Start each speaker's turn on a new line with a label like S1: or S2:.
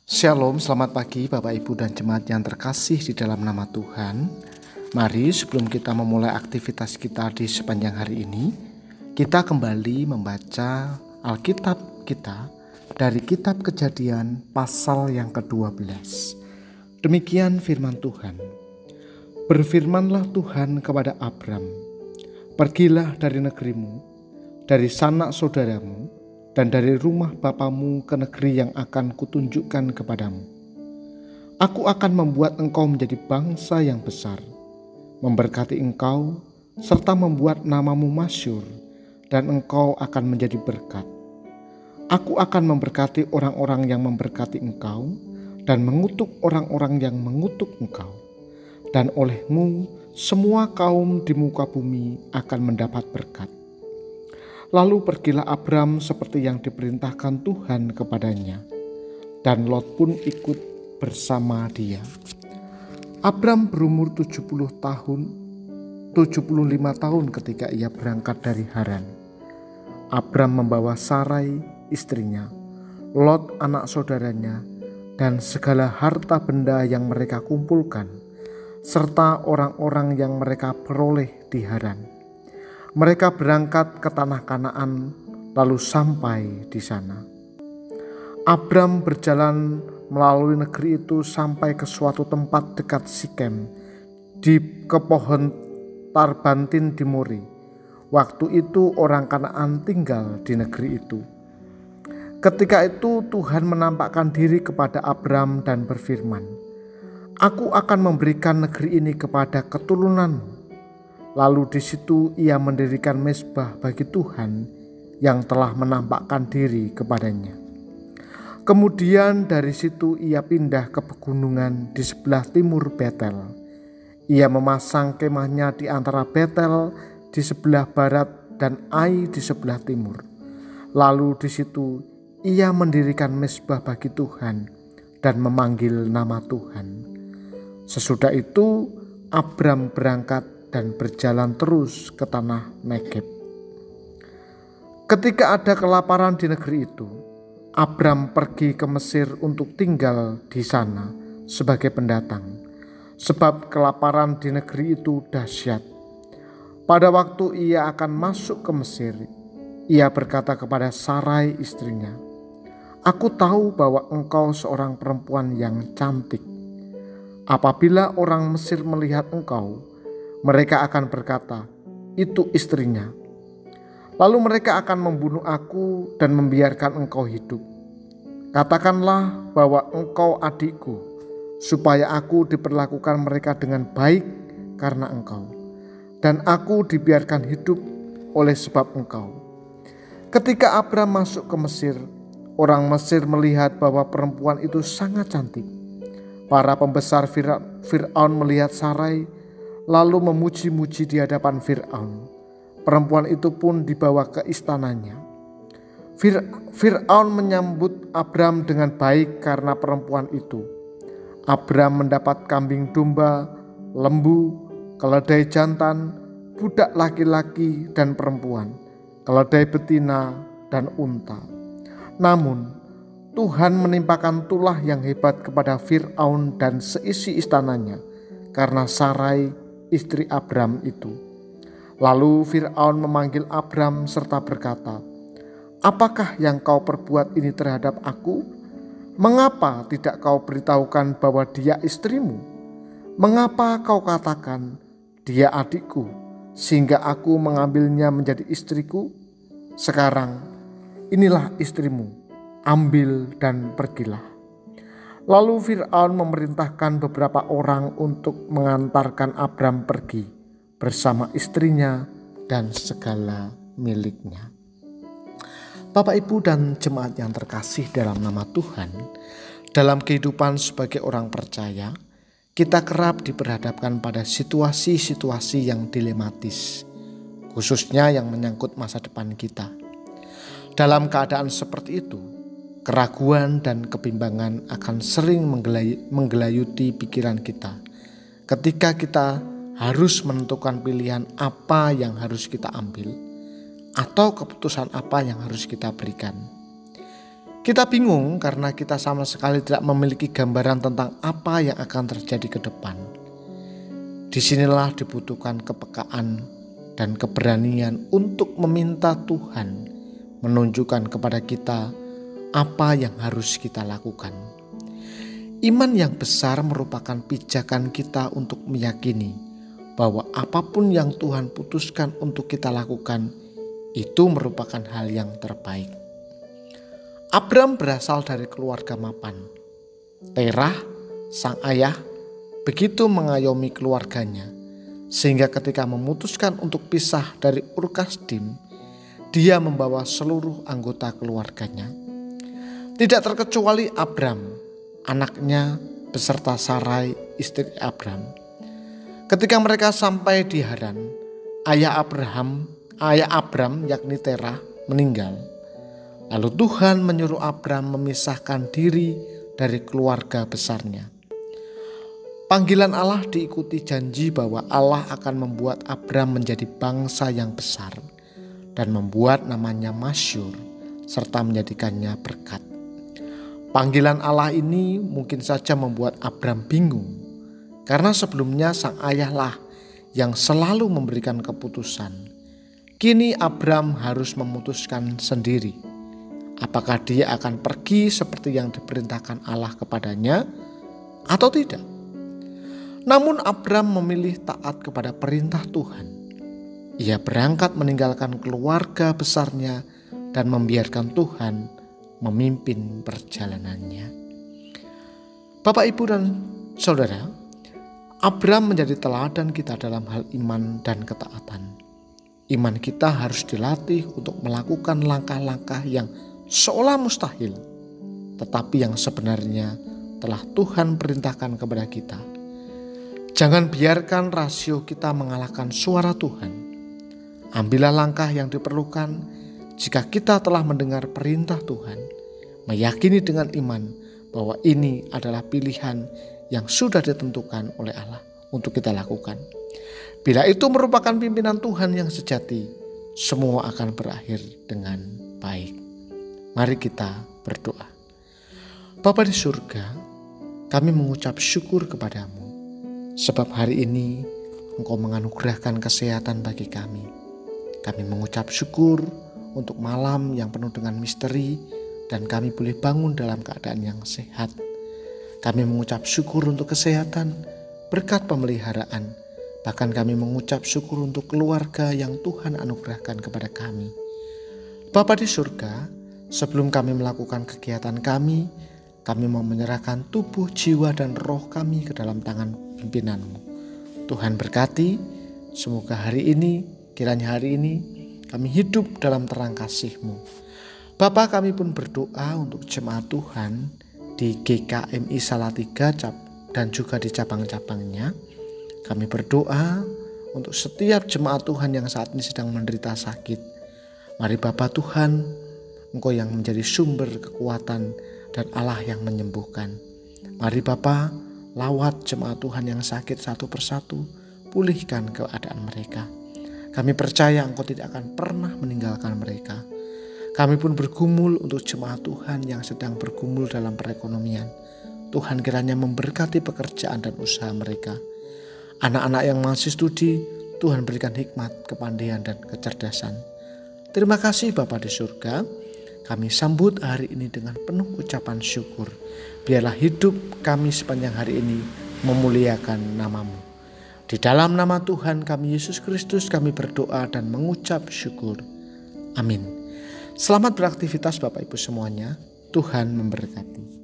S1: Shalom, selamat pagi Bapak Ibu dan jemaat yang terkasih di dalam nama Tuhan. Mari sebelum kita memulai aktivitas kita di sepanjang hari ini, kita kembali membaca Alkitab kita dari kitab Kejadian pasal yang ke-12. Demikian firman Tuhan. Berfirmanlah Tuhan kepada Abram, pergilah dari negerimu, dari sanak saudaramu, dan dari rumah bapamu ke negeri yang akan kutunjukkan kepadamu. Aku akan membuat engkau menjadi bangsa yang besar, memberkati engkau, serta membuat namamu masyhur, dan engkau akan menjadi berkat. Aku akan memberkati orang-orang yang memberkati engkau, dan mengutuk orang-orang yang mengutuk engkau. Dan olehmu semua kaum di muka bumi akan mendapat berkat. Lalu pergilah Abram seperti yang diperintahkan Tuhan kepadanya, dan Lot pun ikut bersama dia. Abram berumur 75 tahun ketika ia berangkat dari Haran. Abram membawa Sarai istrinya, Lot anak saudaranya, dan segala harta benda yang mereka kumpulkan, serta orang-orang yang mereka peroleh di Haran. Mereka berangkat ke tanah Kanaan, lalu sampai di sana. Abram berjalan melalui negeri itu sampai ke suatu tempat dekat Sikem, ke pohon Tarbantin di Mori. Waktu itu orang Kanaan tinggal di negeri itu. Ketika itu Tuhan menampakkan diri kepada Abram dan berfirman, "Aku akan memberikan negeri ini kepada keturunanmu." Lalu di situ ia mendirikan mezbah bagi Tuhan yang telah menampakkan diri kepadanya. Kemudian dari situ ia pindah ke pegunungan di sebelah timur Betel. Ia memasang kemahnya di antara Betel di sebelah barat dan Ai di sebelah timur. Lalu di situ ia mendirikan mezbah bagi Tuhan dan memanggil nama Tuhan. Sesudah itu Abram berangkat dan berjalan terus ke tanah Negeb. Ketika ada kelaparan di negeri itu, Abram pergi ke Mesir untuk tinggal di sana sebagai pendatang, sebab kelaparan di negeri itu dahsyat. Pada waktu ia akan masuk ke Mesir, ia berkata kepada Sarai istrinya, "Aku tahu bahwa engkau seorang perempuan yang cantik. Apabila orang Mesir melihat engkau, mereka akan berkata, 'Itu istrinya.' Lalu mereka akan membunuh aku dan membiarkan engkau hidup. Katakanlah bahwa engkau adikku, supaya aku diperlakukan mereka dengan baik karena engkau, dan aku dibiarkan hidup oleh sebab engkau." Ketika Abram masuk ke Mesir, orang Mesir melihat bahwa perempuan itu sangat cantik. Para pembesar Fir'aun melihat Sarai, lalu memuji-muji di hadapan Fir'aun. Perempuan itu pun dibawa ke istananya. Fir'aun menyambut Abram dengan baik karena perempuan itu. Abram mendapat kambing domba, lembu, keledai jantan, budak laki-laki dan perempuan, keledai betina dan unta. Namun Tuhan menimpakan tulah yang hebat kepada Fir'aun dan seisi istananya karena Sarai istri Abram itu. Lalu Fir'aun memanggil Abram serta berkata, "Apakah yang kau perbuat ini terhadap aku? Mengapa tidak kau beritahukan bahwa dia istrimu? Mengapa kau katakan, dia adikku, sehingga aku mengambilnya menjadi istriku? Sekarang inilah istrimu, ambil dan pergilah." Lalu Fir'aun memerintahkan beberapa orang untuk mengantarkan Abram pergi bersama istrinya dan segala miliknya. Bapak, Ibu, dan jemaat yang terkasih dalam nama Tuhan, dalam kehidupan sebagai orang percaya, kita kerap diperhadapkan pada situasi-situasi yang dilematis, khususnya yang menyangkut masa depan kita. Dalam keadaan seperti itu, keraguan dan kebimbangan akan sering menggelayuti pikiran kita ketika kita harus menentukan pilihan apa yang harus kita ambil atau keputusan apa yang harus kita berikan. Kita bingung karena kita sama sekali tidak memiliki gambaran tentang apa yang akan terjadi ke depan. Disinilah dibutuhkan kepekaan dan keberanian untuk meminta Tuhan menunjukkan kepada kita apa yang harus kita lakukan. Iman yang besar merupakan pijakan kita untuk meyakini bahwa apapun yang Tuhan putuskan untuk kita lakukan itu merupakan hal yang terbaik. Abram berasal dari keluarga mapan. Terah, sang ayah, begitu mengayomi keluarganya, sehingga ketika memutuskan untuk pisah dari Ur Kasdim, dia membawa seluruh anggota keluarganya. Tidak terkecuali Abram, anaknya beserta Sarai, istri Abram. Ketika mereka sampai di Haran, ayah Abram yakni Terah meninggal. Lalu Tuhan menyuruh Abram memisahkan diri dari keluarga besarnya. Panggilan Allah diikuti janji bahwa Allah akan membuat Abram menjadi bangsa yang besar dan membuat namanya masyhur serta menjadikannya berkat. Panggilan Allah ini mungkin saja membuat Abram bingung karena sebelumnya sang ayahlah yang selalu memberikan keputusan. Kini Abram harus memutuskan sendiri. Apakah dia akan pergi seperti yang diperintahkan Allah kepadanya atau tidak? Namun Abram memilih taat kepada perintah Tuhan. Ia berangkat meninggalkan keluarga besarnya dan membiarkan Tuhan memimpin perjalanannya. Bapak, Ibu, dan Saudara, Abram menjadi teladan kita dalam hal iman dan ketaatan. Iman kita harus dilatih untuk melakukan langkah-langkah yang seolah mustahil, tetapi yang sebenarnya telah Tuhan perintahkan kepada kita. Jangan biarkan rasio kita mengalahkan suara Tuhan. Ambillah langkah yang diperlukan jika kita telah mendengar perintah Tuhan, meyakini dengan iman bahwa ini adalah pilihan yang sudah ditentukan oleh Allah untuk kita lakukan. Bila itu merupakan pimpinan Tuhan yang sejati, semua akan berakhir dengan baik. Mari kita berdoa. Bapa di surga, kami mengucap syukur kepadamu, sebab hari ini Engkau menganugerahkan kesehatan bagi kami. Kami mengucap syukur untuk malam yang penuh dengan misteri dan kami boleh bangun dalam keadaan yang sehat. Kami mengucap syukur untuk kesehatan, berkat pemeliharaan. Bahkan kami mengucap syukur untuk keluarga yang Tuhan anugerahkan kepada kami. Bapa di surga, sebelum kami melakukan kegiatan kami mau menyerahkan tubuh, jiwa, dan roh kami ke dalam tangan pimpinan-Mu. Tuhan berkati, semoga kiranya hari ini kami hidup dalam terang kasih-Mu. Bapa, kami pun berdoa untuk jemaat Tuhan di GKMI Salatiga dan juga di cabang-cabangnya. Kami berdoa untuk setiap jemaat Tuhan yang saat ini sedang menderita sakit. Mari Bapa Tuhan, Engkau yang menjadi sumber kekuatan dan Allah yang menyembuhkan. Mari Bapa, lawat jemaat Tuhan yang sakit satu persatu, pulihkan keadaan mereka. Kami percaya Engkau tidak akan pernah meninggalkan mereka. Kami pun bergumul untuk jemaat Tuhan yang sedang bergumul dalam perekonomian. Tuhan kiranya memberkati pekerjaan dan usaha mereka. Anak-anak yang masih studi, Tuhan berikan hikmat, kepandaian, dan kecerdasan. Terima kasih Bapa di surga. Kami sambut hari ini dengan penuh ucapan syukur. Biarlah hidup kami sepanjang hari ini memuliakan nama-Mu. Di dalam nama Tuhan kami Yesus Kristus kami berdoa dan mengucap syukur. Amin. Selamat beraktivitas Bapak Ibu semuanya. Tuhan memberkati.